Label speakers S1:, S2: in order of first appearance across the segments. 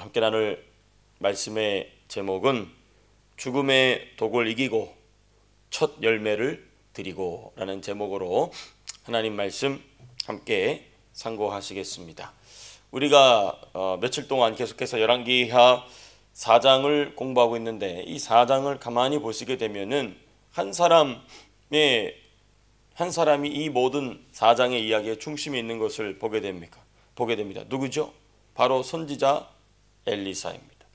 S1: 함께 나눌 말씀의 제목은 죽음의 독을 이기고 첫 열매를 드리고 라는 제목으로 하나님 말씀 함께 상고하시겠습니다. 우리가 며칠 동안 계속해서 열왕기하 4장을 공부하고 있는데, 이 4장을 가만히 보시게 되면은 한 사람이 이 모든 4장의 이야기의 중심에 있는 것을 보게 됩니다. 누구죠? 바로 선지자 엘리사입니다.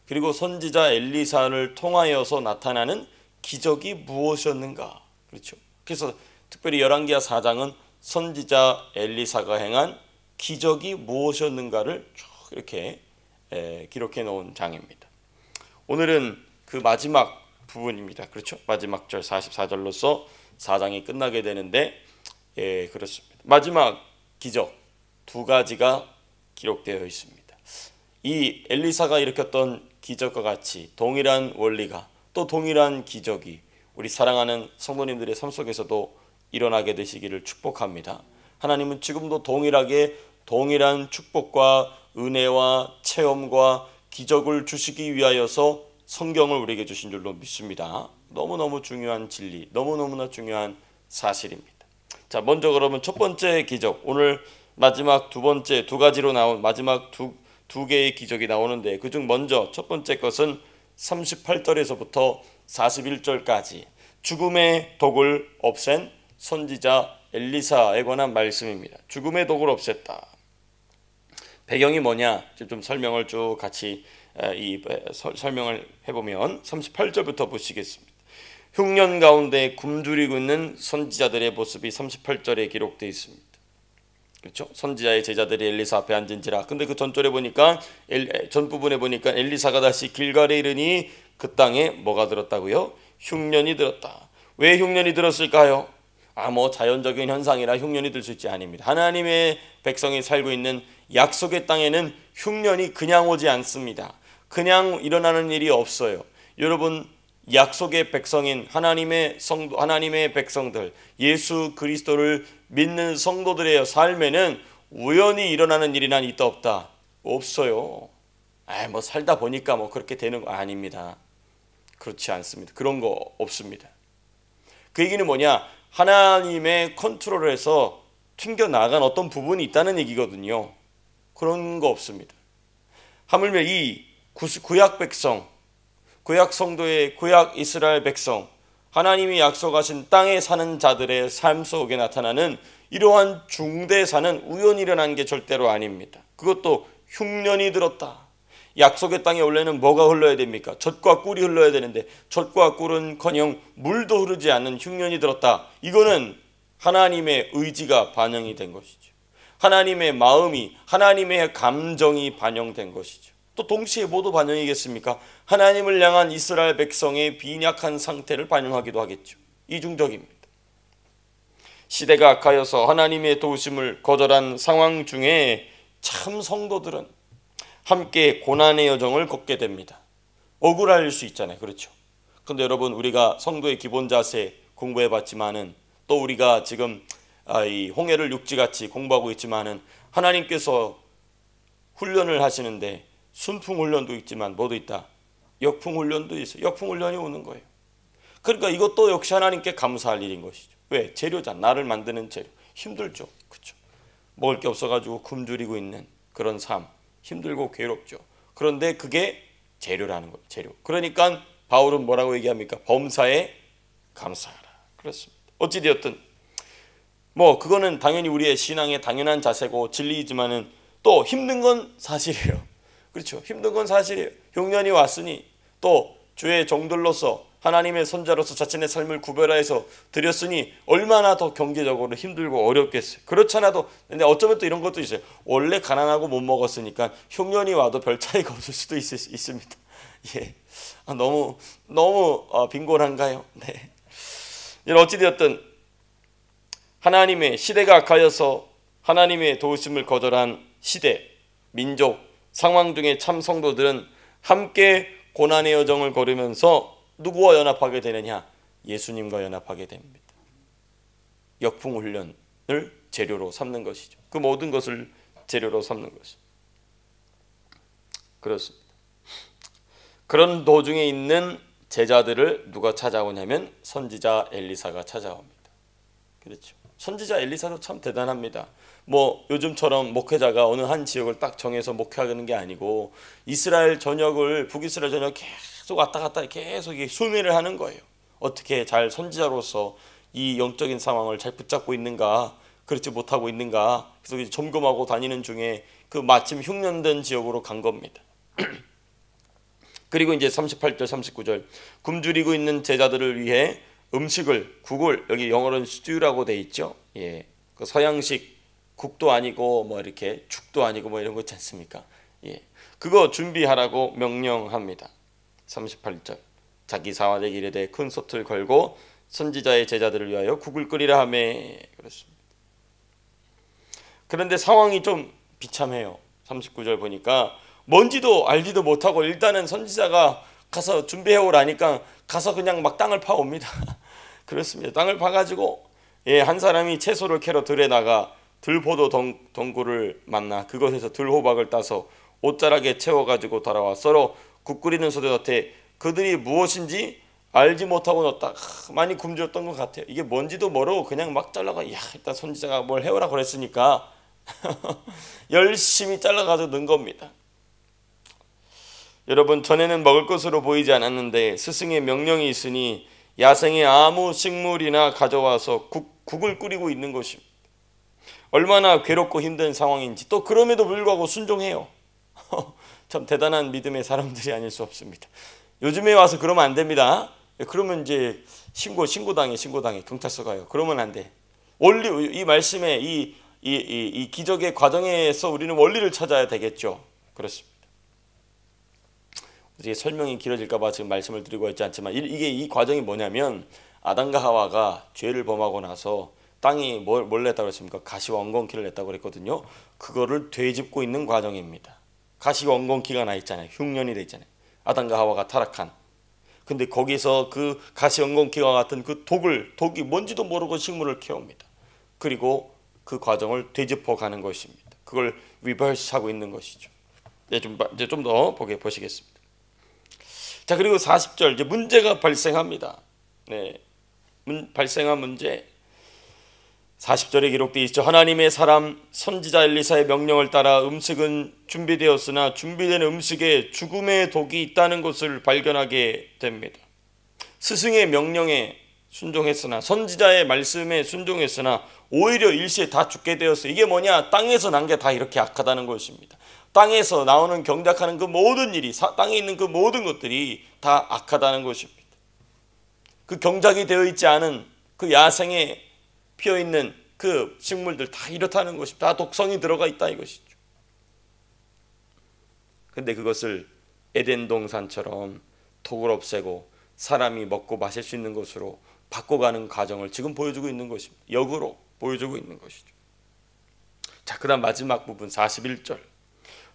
S1: 그리고 선지자 엘리사를 통하여서 나타나는 기적이 무엇이었는가? 그렇죠. 그래서 특별히 열왕기하 4장은 선지자 엘리사가 행한 기적이 무엇이었는가를 쭉 이렇게 기록해 놓은 장입니다. 오늘은 그 마지막 부분입니다. 그렇죠. 마지막 절 44절로서 4장이 끝나게 되는데, 그렇습니다. 마지막 기적 두 가지가 기록되어 있습니다. 이 엘리사가 일으켰던 기적과 같이 동일한 원리가, 또 동일한 기적이 우리 사랑하는 성도님들의 삶 속에서도 일어나게 되시기를 축복합니다. 하나님은 지금도 동일한 축복과 은혜와 체험과 기적을 주시기 위하여서 성경을 우리에게 주신 줄로 믿습니다. 너무너무 중요한 진리, 너무너무나 중요한 사실입니다. 자, 먼저 그러면 첫 번째 기적, 오늘 마지막 두 가지로 나온 마지막 두 개의 기적이 나오는데, 그중 먼저 첫 번째 것은 38절에서부터 41절까지 죽음의 독을 없앤 선지자 엘리사에 관한 말씀입니다. 죽음의 독을 없앴다. 배경이 뭐냐? 좀 설명을 쭉 같이 설명을 해보면 38절부터 보시겠습니다. 흉년 가운데 굶주리고 있는 선지자들의 모습이 38절에 기록되어 있습니다. 그렇죠? 선지자의 제자들이 엘리사 앞에 앉은지라. 근데 그 전절에 보니까 전 부분에 보니까 엘리사가 다시 길갈에 이르니 그 땅에 뭐가 들었다고요? 흉년이 들었다. 왜 흉년이 들었을까요? 자연적인 현상이라 흉년이 들 수 있지, 아닙니다. 하나님의 백성이 살고 있는 약속의 땅에는 흉년이 그냥 오지 않습니다. 그냥 일어나는 일이 없어요. 여러분, 약속의 백성인 하나님의 백성들, 예수 그리스도를 믿는 성도들의 삶에는 우연히 일어나는 일이 난 있다 없다? 없어요. 살다 보니까 그렇게 되는 거 아닙니다. 그렇지 않습니다. 그런 거 없습니다. 그 얘기는 뭐냐? 하나님의 컨트롤에서 튕겨나간 어떤 부분이 있다는 얘기거든요. 그런 거 없습니다. 하물며 이 구약 백성, 구약 성도의 구약 이스라엘 백성, 하나님이 약속하신 땅에 사는 자들의 삶 속에 나타나는 이러한 중대사는 우연히 일어난 게 절대로 아닙니다. 그것도 흉년이 들었다. 약속의 땅에 원래는 뭐가 흘러야 됩니까? 젖과 꿀이 흘러야 되는데 젖과 꿀은커녕 물도 흐르지 않는 흉년이 들었다. 이거는 하나님의 의지가 반영이 된 것이죠. 하나님의 마음이, 하나님의 감정이 반영된 것이죠. 또 동시에 뭐도 반영이겠습니까? 하나님을 향한 이스라엘 백성의 빈약한 상태를 반영하기도 하겠죠. 이중적입니다. 시대가 악하여서 하나님의 도우심을 거절한 상황 중에 참 성도들은 함께 고난의 여정을 걷게 됩니다. 억울할 수 있잖아요. 그렇죠? 그런데 여러분, 우리가 성도의 기본 자세 공부해봤지만은, 또 우리가 지금 이 홍해를 육지같이 공부하고 있지만은, 하나님께서 훈련을 하시는데 순풍 훈련도 있지만 뭐도 있다? 역풍 훈련도 있어요. 역풍 훈련이 오는 거예요. 그러니까 이것도 역시 하나님께 감사할 일인 것이죠. 왜? 재료잖아. 나를 만드는 재료. 힘들죠. 그렇죠? 먹을 게 없어가지고 굶주리고 있는 그런 삶. 힘들고 괴롭죠. 그런데 그게 재료라는 거예요. 재료. 그러니까 바울은 뭐라고 얘기합니까? 범사에 감사하라. 그렇습니다. 어찌되었든 그거는 당연히 우리의 신앙의 당연한 자세고 진리이지만은 또 힘든 건 사실이에요. 그렇죠? 힘든 건 사실이에요. 흉년이 왔으니 또 주의 종들로서 하나님의 선자로서 자신의 삶을 구별하여서 드렸으니 얼마나 더 경제적으로 힘들고 어렵겠어요. 그렇잖아도, 근데 어쩌면 또 이런 것도 있어요. 원래 가난하고 못 먹었으니까 흉년이 와도 별 차이가 없을 수도 있습니다. 예, 너무 빈곤한가요? 네. 어찌되었든 하나님의 시대가 악하여서 하나님의 도우심을 거절한 시대, 민족, 상황 중에 참 성도들은 함께 고난의 여정을 걸으면서 누구와 연합하게 되느냐? 예수님과 연합하게 됩니다. 역풍 훈련을 재료로 삼는 것이죠. 그 모든 것을 재료로 삼는 것이죠. 그렇습니다. 그런 도중에 있는 제자들을 누가 찾아오냐면 선지자 엘리사가 찾아옵니다. 그렇죠. 선지자 엘리사도 참 대단합니다. 뭐 요즘처럼 목회자가 어느 한 지역을 딱 정해서 목회하는 게 아니고 이스라엘 전역을 북이스라엘 전역 계속 왔다 갔다 계속 순회를 하는 거예요. 어떻게 잘 선지자로서 이 영적인 상황을 잘 붙잡고 있는가, 그렇지 못하고 있는가 계속 점검하고 다니는 중에 그 마침 흉년된 지역으로 간 겁니다. 그리고 이제 38절 39절 굶주리고 있는 제자들을 위해 음식을 국을 여기 영어로는 스튜라고 돼 있죠. 예, 그 서양식 국도 아니고 뭐 이렇게 죽도 아니고 뭐 이런 거 있지 않습니까? 예, 그거 준비하라고 명령합니다. 38절 자기 사환에게 이르되 큰 솥을 걸고 선지자의 제자들을 위하여 국을 끓이라 하며 그렇습니다. 그런데 상황이 좀 비참해요. 39절 보니까 뭔지도 알지도 못하고 일단은 선지자가 가서 준비해 오라니까 가서 그냥 막 땅을 파옵니다. 그렇습니다. 땅을 파가지고 한 사람이 채소를 캐러 들에 나가 들포도 덩굴을 만나 그것에서 들호박을 따서 옷자락에 채워가지고 돌아와 서로 국 끓이는 소대곁에 그들이 무엇인지 알지 못하고 넣었다. 많이 굶주렸던 것 같아요. 이게 뭔지도 모르고 그냥 막 잘라가 일단 선지자가 뭘 해오라 그랬으니까 열심히 잘라가지고 넣은 겁니다. 여러분, 전에는 먹을 것으로 보이지 않았는데 스승의 명령이 있으니 야생의 아무 식물이나 가져와서 국을 끓이고 있는 것입니다. 얼마나 괴롭고 힘든 상황인지 또 그럼에도 불구하고 순종해요. 참 대단한 믿음의 사람들이 아닐 수 없습니다. 요즘에 와서 그러면 안 됩니다. 그러면 이제 신고당해 경찰서 가요. 그러면 안 돼. 원리 이 말씀의 이 기적의 과정에서 우리는 원리를 찾아야 되겠죠. 그렇습니다. 이게 설명이 길어질까봐 지금 말씀을 드리고 있지 않지만 이 과정이 뭐냐면 아담과 하와가 죄를 범하고 나서 땅이 뭘 냈다고 했습니까? 가시와 엉겅퀴를 냈다고 그랬거든요. 그거를 되짚고 있는 과정입니다. 가시와 엉겅퀴가 나 있잖아요. 흉년이 돼 있잖아요. 아담과 하와가 타락한. 근데 거기서 그 가시 엉겅퀴와 같은 그 독이 뭔지도 모르고 식물을 키웁니다. 그리고 그 과정을 되짚어 가는 것입니다. 그걸 리버스하고 있는 것이죠. 이제 좀 더 보시겠습니다. 자, 그리고 40절 이제 문제가 발생합니다. 네, 발생한 문제 40절에 기록되어 있죠. 하나님의 사람 선지자 엘리사의 명령을 따라 음식은 준비되었으나 준비된 음식에 죽음의 독이 있다는 것을 발견하게 됩니다. 스승의 명령에 순종했으나 선지자의 말씀에 순종했으나 오히려 일시에 다 죽게 되었어요. 이게 뭐냐? 땅에서 난 게 다 이렇게 악하다는 것입니다. 땅에서 나오는 경작하는 그 모든 일이 땅에 있는 그 모든 것들이 다 악하다는 것입니다. 그 경작이 되어 있지 않은 그 야생에 피어있는 그 식물들 다 이렇다는 것입니다. 다 독성이 들어가 있다 이것이죠. 근데 그것을 에덴 동산처럼 독을 없애고 사람이 먹고 마실 수 있는 것으로 바꿔가는 과정을 지금 보여주고 있는 것입니다. 역으로 보여주고 있는 것이죠. 자, 그 다음 마지막 부분 41절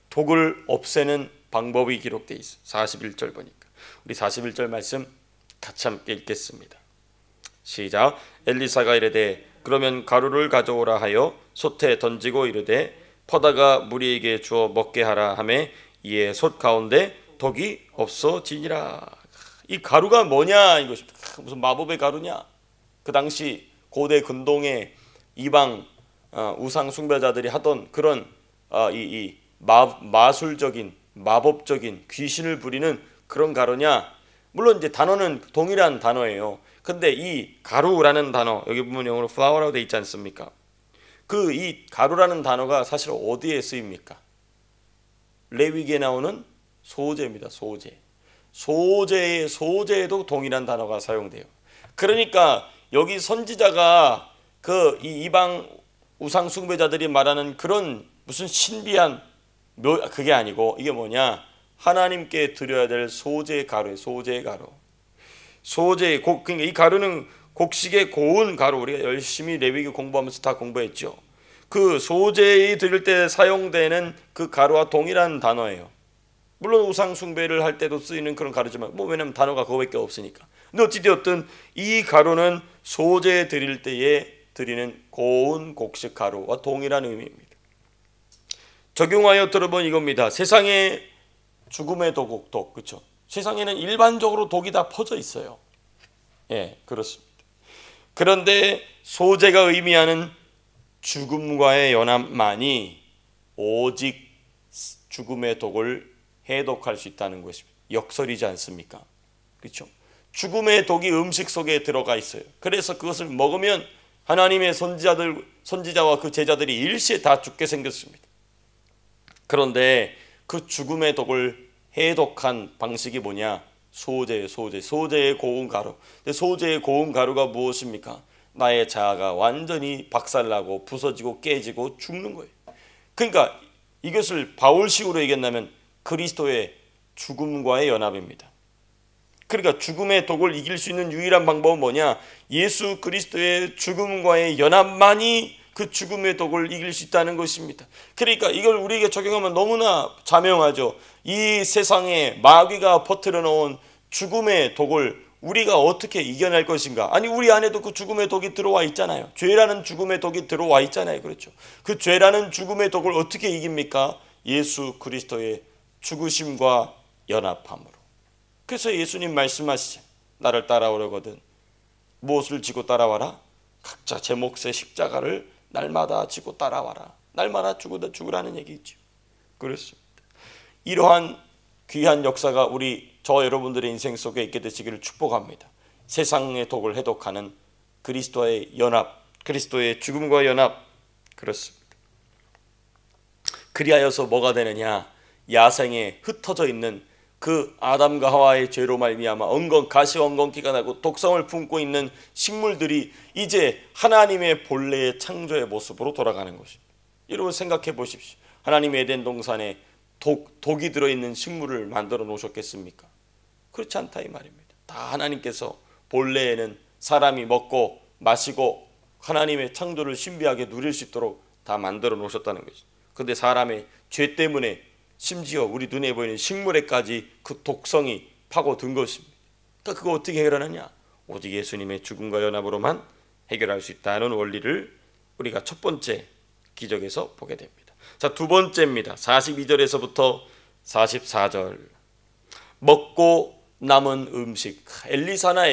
S1: 독을 없애는 방법이 기록되어 있어요. 41절 보니까 우리 41절 말씀 같이 함께 읽겠습니다. 시작. 엘리사가 이르되 그러면 가루를 가져오라 하여 솥에 던지고 이르되 퍼다가 무리에게 주어 먹게 하라 하매 이에 솥 가운데 독이 없어지니라. 이 가루가 뭐냐 이것입니다. 무슨 마법의 가루냐? 그 당시 고대 근동의 이방 우상 숭배자들이 하던 그런 마술적인 마법적인 귀신을 부리는 그런 가루냐? 물론 이제 단어는 동일한 단어예요. 근데 이 가루라는 단어 여기 보면 영어로 flour라고 되어 있지 않습니까? 그 이 가루라는 단어가 사실 어디에 쓰입니까? 레위기에 나오는 소재입니다. 소재에도 동일한 단어가 사용돼요. 그러니까 여기 선지자가 그 이 이방 우상 숭배자들이 말하는 그런 무슨 신비한 그게 아니고 이게 뭐냐? 하나님께 드려야 될 소재 가루예요. 그러니까 이 가루는 곡식의 고운 가루. 우리가 열심히 레위기 공부하면서 다 공부했죠. 그 소재에 드릴 때 사용되는 그 가루와 동일한 단어예요. 물론 우상 숭배를 할 때도 쓰이는 그런 가루지만 왜냐면 단어가 그거밖에 없으니까. 근데 어찌되었든 이 가루는 소재에 드릴 때에 드리는 고운 곡식 가루와 동일한 의미입니다. 적용하여 들어본 이겁니다. 세상에 죽음의 독, 그렇죠? 세상에는 일반적으로 독이 다 퍼져 있어요. 예, 그렇습니다. 그런데 소재가 의미하는 죽음과의 연합만이 오직 죽음의 독을 해독할 수 있다는 것입니다. 역설이지 않습니까? 그렇죠? 죽음의 독이 음식 속에 들어가 있어요. 그래서 그것을 먹으면 하나님의 선지자와 그 제자들이 일시에 다 죽게 생겼습니다. 그런데 그 죽음의 독을 해독한 방식이 뭐냐? 소재의 고운 가루. 소재의 고운 가루가 무엇입니까? 나의 자아가 완전히 박살나고 부서지고 깨지고 죽는 거예요. 그러니까 이것을 바울식으로 얘기한다면 그리스도의 죽음과의 연합입니다. 그러니까 죽음의 독을 이길 수 있는 유일한 방법은 뭐냐? 예수 그리스도의 죽음과의 연합만이 그 죽음의 독을 이길 수 있다는 것입니다. 그러니까 이걸 우리에게 적용하면 너무나 자명하죠. 이 세상에 마귀가 퍼뜨려 놓은 죽음의 독을 우리가 어떻게 이겨낼 것인가? 아니, 우리 안에도 그 죽음의 독이 들어와 있잖아요. 죄라는 죽음의 독이 들어와 있잖아요. 그렇죠? 그 죄라는 죽음의 독을 어떻게 이깁니까? 예수 그리스도의 죽으심과 연합함으로. 그래서 예수님 말씀하시죠. 나를 따라오려거든 무엇을 지고 따라와라? 각자 제 몫의 십자가를 날마다 지고 따라와라. 날마다 죽으라는 얘기죠. 그렇습니다. 이러한 귀한 역사가 저 여러분들의 인생 속에 있게 되시기를 축복합니다. 세상의 독을 해독하는 그리스도의 연합, 그리스도의 죽음과 연합. 그렇습니다. 그리하여서 뭐가 되느냐? 야생에 흩어져 있는 그 아담과 하와의 죄로 말미암아 가시 엉겅퀴가 나고 독성을 품고 있는 식물들이 이제 하나님의 본래의 창조의 모습으로 돌아가는 것입니다. 여러분 생각해 보십시오. 하나님의 에덴 동산에 독이 들어있는 식물을 만들어 놓으셨겠습니까? 그렇지 않다 이 말입니다. 다 하나님께서 본래에는 사람이 먹고 마시고 하나님의 창조를 신비하게 누릴 수 있도록 다 만들어 놓으셨다는 것이죠. 그런데 사람의 죄 때문에 심지어 우리 눈에 보이는 식물에까지 그 독성이 파고든 것입니다. 그러니까 그거 어떻게 해결하느냐? 오직 예수님의 죽음과 연합으로만 해결할 수 있다는 원리를 우리가 첫 번째 기적에서 보게 됩니다. 자, 두 번째입니다. 42절에서부터 44절. 먹고 남은 음식. 엘리야나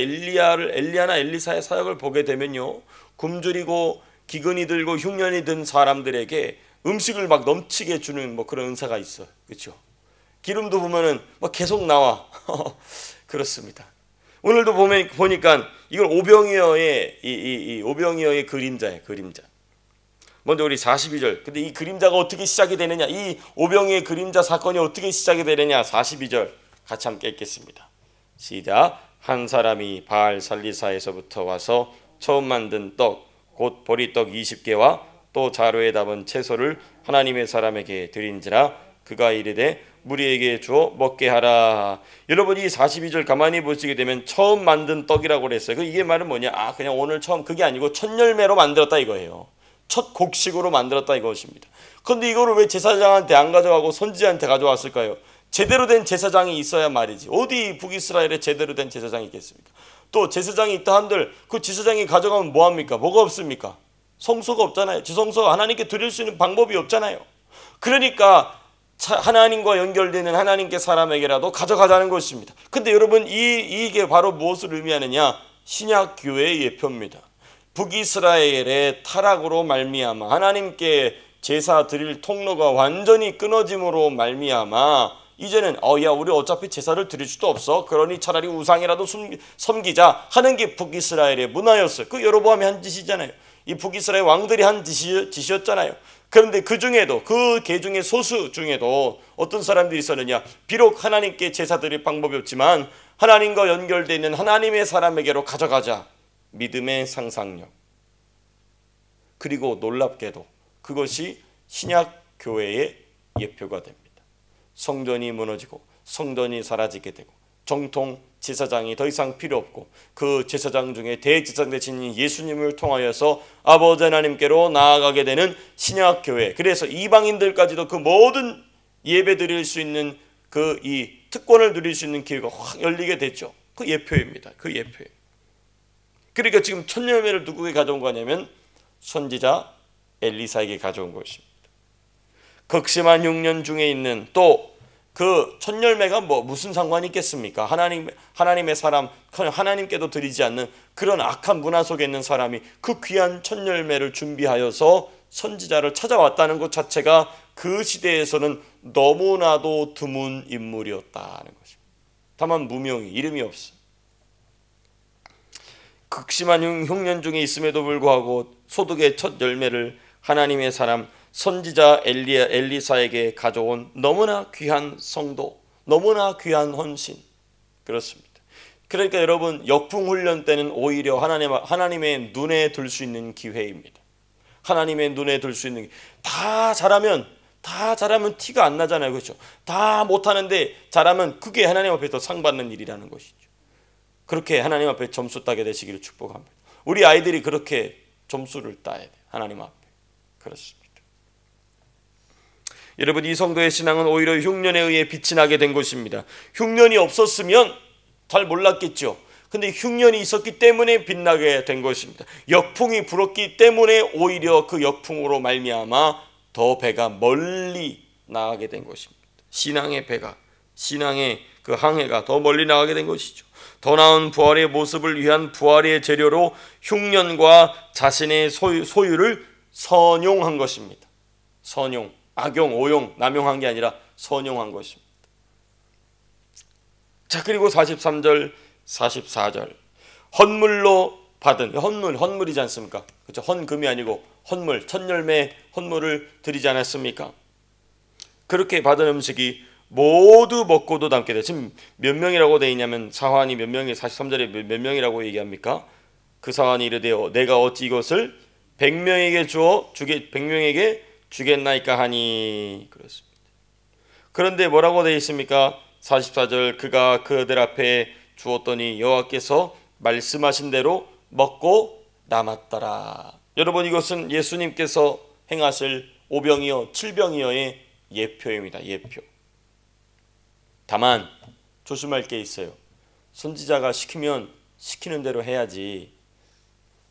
S1: 엘리사의 사역을 보게 되면요, 굶주리고 기근이 들고 흉년이 든 사람들에게 음식을 막 넘치게 주는 그런 은사가 있어요. 그렇죠? 기름도 보면은 막 계속 나와. 그렇습니다. 오늘도 보니까 이걸 오병이어의 이 오병이어의 그림자예요. 그림자. 먼저 우리 42절. 근데 이 그림자가 어떻게 시작이 되느냐? 이 오병이어의 그림자 사건이 어떻게 시작이 되느냐? 42절 같이 함께 읽겠습니다. 시작. 한 사람이 바알 살리사에서부터 와서 처음 만든 떡 곧 보리떡 20개와 또 자루에 담은 채소를 하나님의 사람에게 드린지라 그가 이르되 무리에게 주어 먹게 하라. 여러분 이 42절 가만히 보시게 되면 처음 만든 떡이라고 그랬어요. 이게 말은 뭐냐? 그냥 오늘 처음, 그게 아니고 첫 열매로 만들었다 이거예요. 첫 곡식으로 만들었다 이것입니다. 그런데 이거를 왜 제사장한테 안 가져가고 선지자한테 가져왔을까요? 제대로 된 제사장이 있어야 말이지. 어디 북이스라엘에 제대로 된 제사장이 있겠습니까? 또 제사장이 있다 한들 그 제사장이 가져가면 뭐합니까? 뭐가 없습니까? 성소가 없잖아요. 지성소 하나님께 드릴 수 있는 방법이 없잖아요. 그러니까 하나님과 연결되는 하나님께 사람에게라도 가져가자는 것입니다. 근데 여러분 이게 바로 무엇을 의미하느냐? 신약 교회의 예표입니다. 북이스라엘의 타락으로 말미암아 하나님께 제사 드릴 통로가 완전히 끊어짐으로 말미암아 이제는 우리 어차피 제사를 드릴 수도 없어. 그러니 차라리 우상이라도 섬기자 하는 게 북이스라엘의 문화였어요. 그 여로보암이 한 짓이잖아요. 이 북이스라엘 왕들이 한 짓이었잖아요. 그런데 그 중에도 그 계중의 소수 중에도 어떤 사람들이 있었느냐? 비록 하나님께 제사 드릴 방법이 없지만 하나님과 연결되어 있는 하나님의 사람에게로 가져가자. 믿음의 상상력. 그리고 놀랍게도 그것이 신약 교회의 예표가 됩니다. 성전이 무너지고 성전이 사라지게 되고 정통 제사장이 더 이상 필요 없고 그 제사장 중에 대제사장 되신 예수님을 통하여서 아버지 하나님께로 나아가게 되는 신약 교회. 그래서 이방인들까지도 그 모든 예배 드릴 수 있는 그 이 특권을 누릴 수 있는 기회가 확 열리게 됐죠. 그 예표입니다. 그 예표예요. 그러니까 지금 첫 열매를 누구에게 가져온 거냐면 선지자 엘리사에게 가져온 것입니다. 극심한 흉년 중에 있는 또 그 첫 열매가 무슨 상관이 있겠습니까? 하나님의 사람, 하나님께도 드리지 않는 그런 악한 문화 속에 있는 사람이 그 귀한 첫 열매를 준비하여서 선지자를 찾아왔다는 것 자체가 그 시대에서는 너무나도 드문 인물이었다는 것입니다. 다만 무명이, 이름이 없어. 극심한 흉년 중에 있음에도 불구하고 소득의 첫 열매를 하나님의 사람 선지자 엘리사에게 가져온 너무나 귀한 성도, 너무나 귀한 헌신. 그렇습니다. 그러니까 여러분, 역풍훈련 때는 오히려 하나님의 눈에 들 수 있는 기회입니다. 하나님의 눈에 들 수 있는, 다 잘하면 티가 안 나잖아요. 그렇죠? 다 못하는데 잘하면 그게 하나님 앞에서 상 받는 일이라는 것이죠. 그렇게 하나님 앞에 점수 따게 되시기를 축복합니다. 우리 아이들이 그렇게 점수를 따야 돼요. 하나님 앞에. 그렇습니다. 여러분, 이 성도의 신앙은 오히려 흉년에 의해 빛이 나게 된 것입니다. 흉년이 없었으면 잘 몰랐겠죠. 근데 흉년이 있었기 때문에 빛나게 된 것입니다. 역풍이 불었기 때문에 오히려 그 역풍으로 말미암아 더 배가 멀리 나가게 된 것입니다. 신앙의 배가, 신앙의 그 항해가 더 멀리 나가게 된 것이죠. 더 나은 부활의 모습을 위한 부활의 재료로 흉년과 자신의 소유를 선용한 것입니다. 선용, 악용, 오용, 남용한 게 아니라 선용한 것입니다. 자, 그리고 43절, 44절. 헌물로 받은, 헌물이지 않습니까? 그렇죠? 헌금이 아니고 헌물, 첫 열매 헌물을 드리지 않았습니까? 그렇게 받은 음식이 모두 먹고도 남게 돼. 지금 몇 명이라고 되어 있냐면, 사환이 몇 명이, 43절에 몇 명이라고 얘기합니까? 그 사환이 이르되 내가 어찌 이것을 100명에게 주어 100명에게 주겠나이까 하니. 그렇습니다. 그런데 뭐라고 되어 있습니까? 44절, 그가 그들 앞에 주었더니 여호와께서 말씀하신 대로 먹고 남았더라. 여러분, 이것은 예수님께서 행하실 오병이어 7병이어의 예표입니다. 예표. 다만 조심할 게 있어요. 선지자가 시키면 시키는 대로 해야지.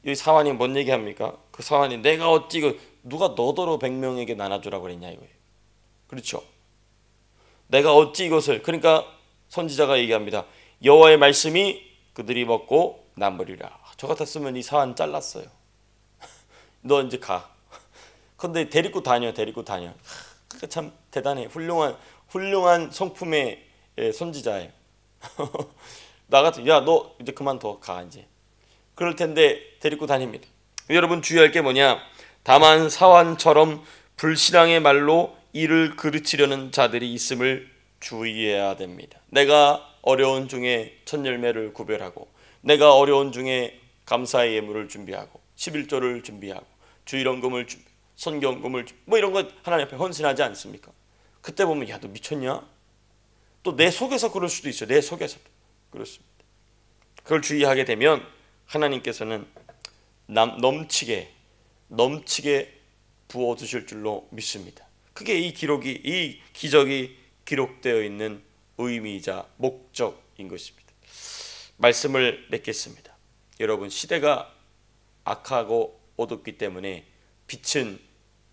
S1: 이 사환이 뭔 얘기합니까? 그 사환이 내가 어찌 누가 너더러 100명에게 나눠주라고 그랬냐 이거예요. 그렇죠? 내가 어찌 이것을, 그러니까 선지자가 얘기합니다. 여호와의 말씀이 그들이 먹고 남으리라. 저 같았으면 이 사환 잘랐어요. 너 이제 가. 근데 데리고 다녀. 그러니까 참 대단해. 훌륭한 성품의 선지자예요. 나 같은, 야, 너 이제 그만둬, 가 이제. 그럴 텐데 데리고 다닙니다. 여러분, 주의할 게 뭐냐? 다만 사환처럼 불신앙의 말로 이를 그르치려는 자들이 있음을 주의해야 됩니다. 내가 어려운 중에 첫 열매를 구별하고, 내가 어려운 중에 감사의 예물을 준비하고, 11조를 준비하고, 주일헌금을 준비, 선경금을 뭐 이런 거 하나님 앞에 헌신하지 않습니까? 그때 보면, 야, 너 미쳤냐? 또 내 속에서 그럴 수도 있어요. 내 속에서도. 그렇습니다. 그걸 주의하게 되면 하나님께서는 넘치게 부어 주실 줄로 믿습니다. 그게 이 기적이 기록되어 있는 의미이자 목적인 것입니다. 말씀을 맺겠습니다. 여러분, 시대가 악하고 어둡기 때문에 빛은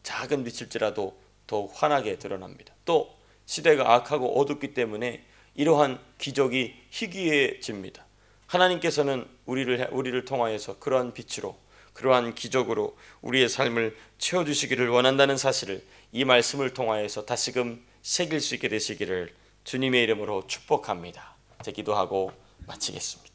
S1: 작은 빛일지라도 더욱 환하게 드러납니다. 또 시대가 악하고 어둡기 때문에 이러한 기적이 희귀해집니다. 하나님께서는 우리를 통하여서 그러한 빛으로, 그러한 기적으로 우리의 삶을 채워주시기를 원한다는 사실을 이 말씀을 통하여서 다시금 새길 수 있게 되시기를 주님의 이름으로 축복합니다. 제 기도하고 마치겠습니다.